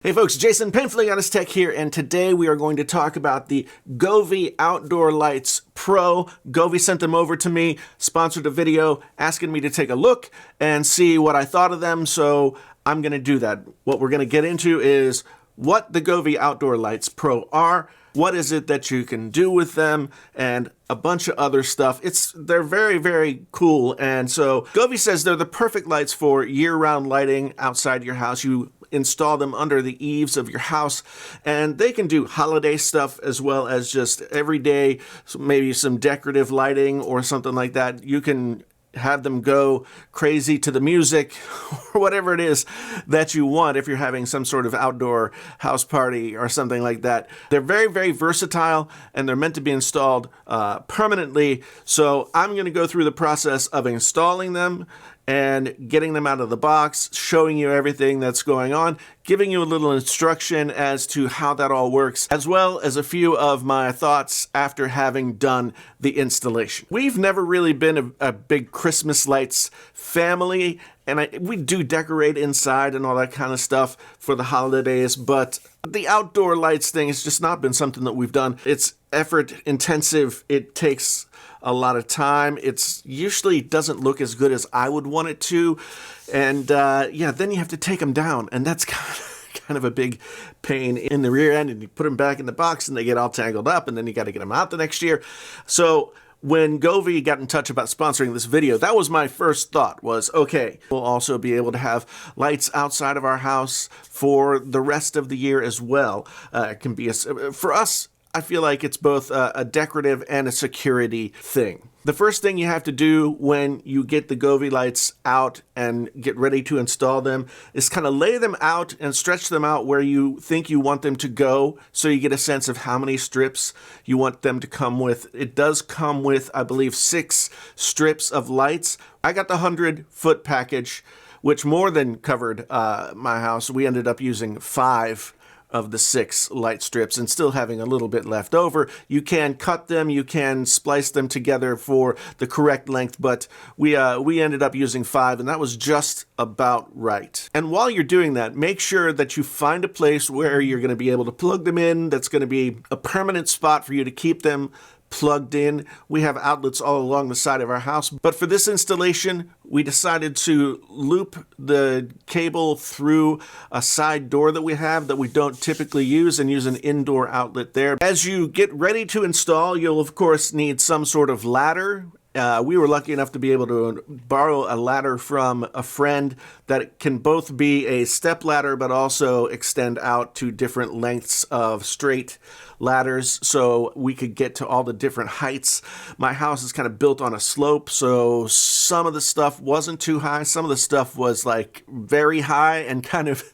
Hey folks, Jason Painfully Honest Tech here, and today we are going to talk about the Govee Outdoor Lights Pro. Govee sent them over to me, sponsored a video asking me to take a look and see what I thought of them, so I'm going to do that. What we're going to get into is what the Govee Outdoor Lights Pro are, what is it that you can do with them, and a bunch of other stuff. They're very, very cool, and so Govee says they're the perfect lights for year-round lighting outside your house. You install them under the eaves of your house, and they can do holiday stuff as well as just everyday, maybe some decorative lighting or something like that. You can have them go crazy to the music or whatever it is that you want if you're having some sort of outdoor house party or something like that. They're very, very versatile, and they're meant to be installed permanently. So I'm going to go through the process of installing them and getting them out of the box, showing you everything that's going on, giving you a little instruction as to how that all works, as well as a few of my thoughts after having done the installation. We've never really been a big Christmas lights family, and we do decorate inside and all that kind of stuff for the holidays, but the outdoor lights thing has just not been something that we've done. It's effort intensive. It takes a lot of time. It's usually doesn't look as good as I would want it to. And then you have to take them down. And that's kind of a big pain in the rear end. And you put them back in the box and they get all tangled up. And then you got to get them out the next year. So when Govee got in touch about sponsoring this video, that was my first thought was, okay, we'll also be able to have lights outside of our house for the rest of the year as well. It can be, for us, I feel like it's both a decorative and a security thing. The first thing you have to do when you get the Govee lights out and get ready to install them is kind of lay them out and stretch them out where you think you want them to go, so you get a sense of how many strips you want them to come with. It does come with, I believe, 6 strips of lights. I got the 100-foot package, which more than covered my house. We ended up using 5 of the 6 light strips and still having a little bit left over. You can cut them, you can splice them together for the correct length, but we ended up using 5, and that was just about right. And while you're doing that, make sure that you find a place where you're going to be able to plug them in, that's going to be a permanent spot for you to keep them plugged in. We have outlets all along the side of our house, but for this installation, we decided to loop the cable through a side door that we have that we don't typically use and use an indoor outlet there. As you get ready to install, you'll of course need some sort of ladder. We were lucky enough to be able to borrow a ladder from a friend that can both be a step ladder but also extend out to different lengths of straight ladders so we could get to all the different heights. My house is kind of built on a slope, so some of the stuff wasn't too high. Some of the stuff was like very high and kind of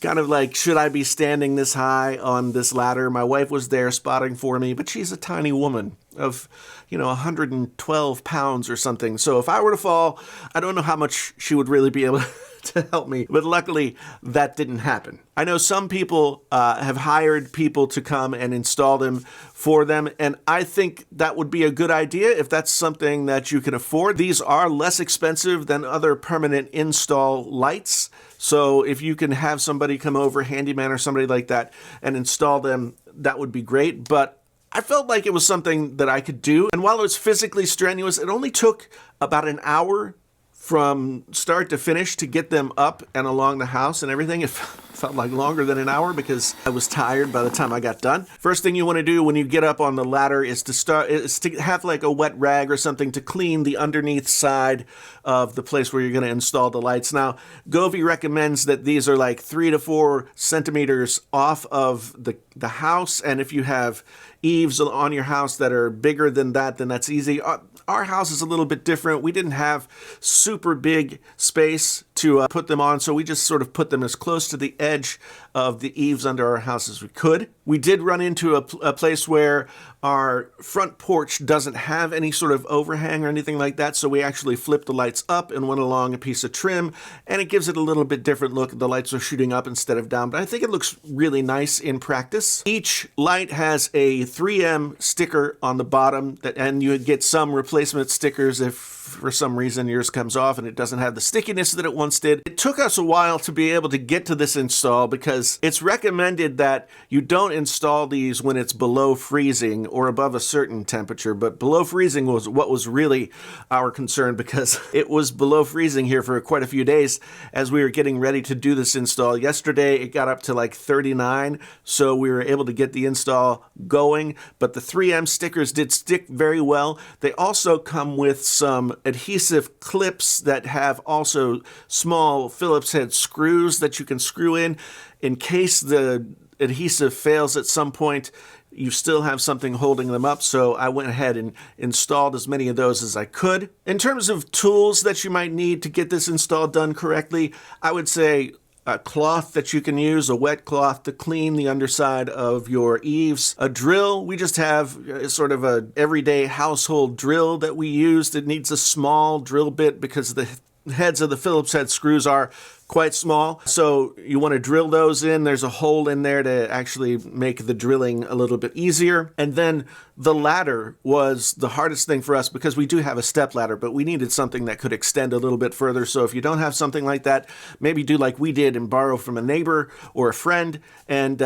like, should I be standing this high on this ladder? My wife was there spotting for me, but she's a tiny woman of 112 pounds or something. So if I were to fall, I don't know how much she would really be able to help me. But luckily, that didn't happen. I know some people have hired people to come and install them for them, and I think that would be a good idea if that's something that you can afford. These are less expensive than other permanent install lights. So if you can have somebody come over, handyman or somebody like that, and install them, that would be great. But I felt like it was something that I could do. And while it was physically strenuous, it only took about an hour from start to finish to get them up and along the house and everything. It felt like longer than an hour because I was tired by the time I got done. First thing you want to do when you get up on the ladder is to have like a wet rag or something to clean the underneath side of the place where you're going to install the lights. Now, Govee recommends that these are like 3 to 4 centimeters off of the house, and if you have eaves on your house that are bigger than that, then that's easy. Our house is a little bit different. We didn't have super big space to put them on, so we just sort of put them as close to the edge of the eaves under our house as we could. We did run into a place where Our front porch doesn't have any sort of overhang or anything like that, so we actually flipped the lights up and went along a piece of trim, and it gives it a little bit different look. The lights are shooting up instead of down, but I think it looks really nice in practice. Each light has a 3M sticker on the bottom, and you get some replacement stickers if for some reason yours comes off and it doesn't have the stickiness that it once did. It took us a while to be able to get to this install because it's recommended that you don't install these when it's below freezing or above a certain temperature, but below freezing was what was really our concern because it was below freezing here for quite a few days as we were getting ready to do this install. Yesterday it got up to like 39, so we were able to get the install going, but the 3M stickers did stick very well. They also come with some adhesive clips that have also small Phillips head screws that you can screw in case the adhesive fails at some point. You still have something holding them up, so I went ahead and installed as many of those as I could. In terms of tools that you might need to get this install done correctly, I would say a cloth that you can use, a wet cloth to clean the underside of your eaves, a drill. We just have sort of a everyday household drill that we use. It needs a small drill bit because the heads of the Phillips head screws are quite small, so you want to drill those in. There's a hole in there to actually make the drilling a little bit easier. And then the ladder was the hardest thing for us because we do have a step ladder, but we needed something that could extend a little bit further. So if you don't have something like that, maybe do like we did and borrow from a neighbor or a friend. And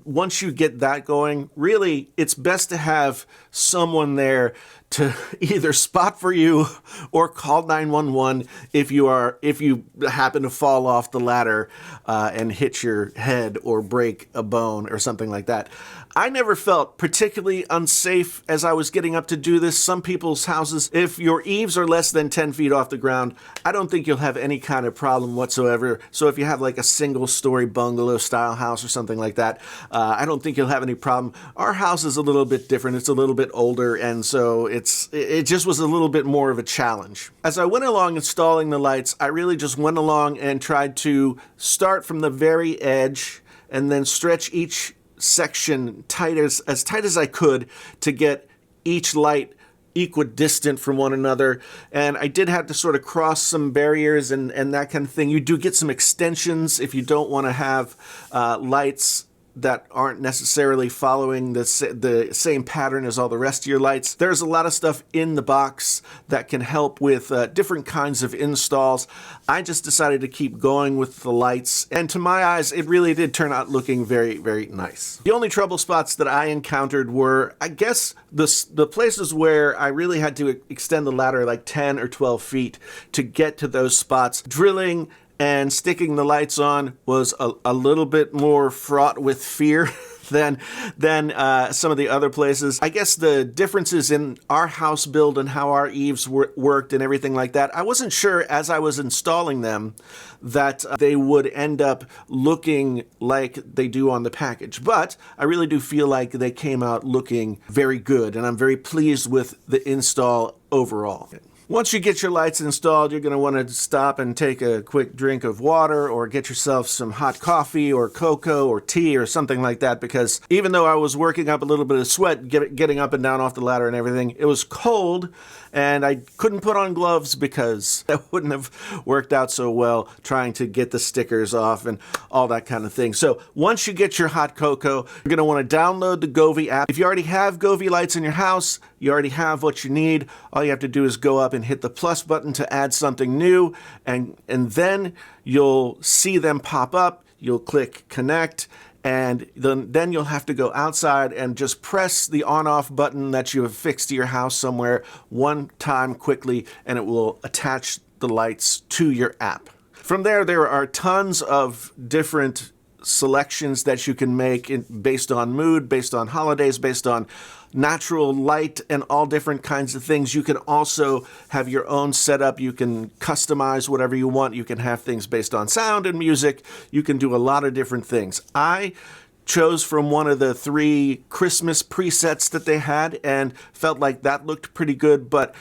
once you get that going, really, it's best to have someone there to either spot for you or call 911 if you happen to fall off the ladder and hit your head or break a bone or something like that. I never felt particularly unsafe as I was getting up to do this. Some people's houses, if your eaves are less than 10 feet off the ground, I don't think you'll have any kind of problem whatsoever. So if you have like a single-story bungalow style house or something like that, I don't think you'll have any problem. Our house is a little bit different. It's a little bit older, and so it just was a little bit more of a challenge. As I went along installing the lights, I really just went along and tried to start from the very edge and then stretch each section as tight as I could to get each light equidistant from one another. And I did have to sort of cross some barriers and that kind of thing. You do get some extensions if you don't want to have lights that aren't necessarily following the same pattern as all the rest of your lights. There's a lot of stuff in the box that can help with different kinds of installs. I just decided to keep going with the lights, and to my eyes, it really did turn out looking very, very nice. The only trouble spots that I encountered were, I guess, the places where I really had to extend the ladder like 10 or 12 feet to get to those spots. Drilling and sticking the lights on was a little bit more fraught with fear than some of the other places. I guess the differences in our house build and how our eaves worked and everything like that, I wasn't sure as I was installing them that they would end up looking like they do on the package. But I really do feel like they came out looking very good, and I'm very pleased with the install overall. Once you get your lights installed, you're going to want to stop and take a quick drink of water or get yourself some hot coffee or cocoa or tea or something like that, because even though I was working up a little bit of sweat getting up and down off the ladder and everything, it was cold and I couldn't put on gloves because that wouldn't have worked out so well trying to get the stickers off and all that kind of thing. So once you get your hot cocoa, you're going to want to download the Govee app. If you already have Govee lights in your house, you already have what you need. All you have to do is go up and hit the plus button to add something new, and then you'll see them pop up. You'll click connect, and then you'll have to go outside and just press the on-off button that you have fixed to your house somewhere one time quickly, and it will attach the lights to your app. From there are tons of different selections that you can make based on mood, based on holidays, based on natural light, and all different kinds of things. You can also have your own setup. You can customize whatever you want. You can have things based on sound and music. You can do a lot of different things. I chose from one of the 3 Christmas presets that they had and felt like that looked pretty good, but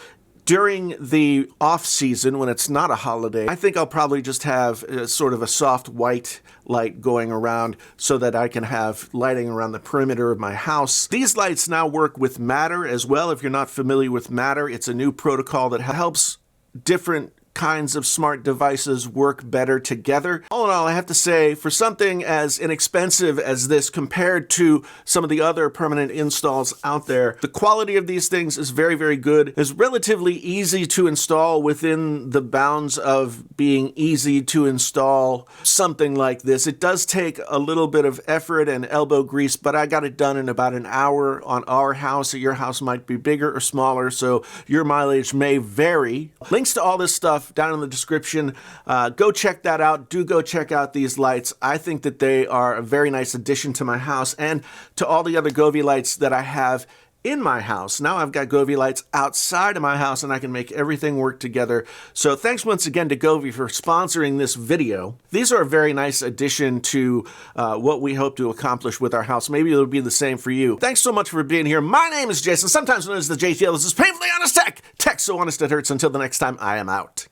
During the off season, when it's not a holiday, I think I'll probably just have sort of a soft white light going around so that I can have lighting around the perimeter of my house. These lights now work with Matter as well. If you're not familiar with Matter, it's a new protocol that helps different kinds of smart devices work better together. All in all, I have to say, for something as inexpensive as this compared to some of the other permanent installs out there, the quality of these things is very, very good. It's relatively easy to install within the bounds of being easy to install something like this. It does take a little bit of effort and elbow grease, but I got it done in about an hour on our house. Your house might be bigger or smaller, so your mileage may vary. Links to all this stuff down in the description. Go check that out. Do go check out these lights. I think that they are a very nice addition to my house and to all the other Govee lights that I have in my house. Now I've got Govee lights outside of my house and I can make everything work together. So thanks once again to Govee for sponsoring this video. These are a very nice addition to what we hope to accomplish with our house. Maybe it'll be the same for you. Thanks so much for being here. My name is Jason, sometimes known as the JTL. This is Painfully Honest Tech. Tech so honest it hurts. Until the next time, I am out.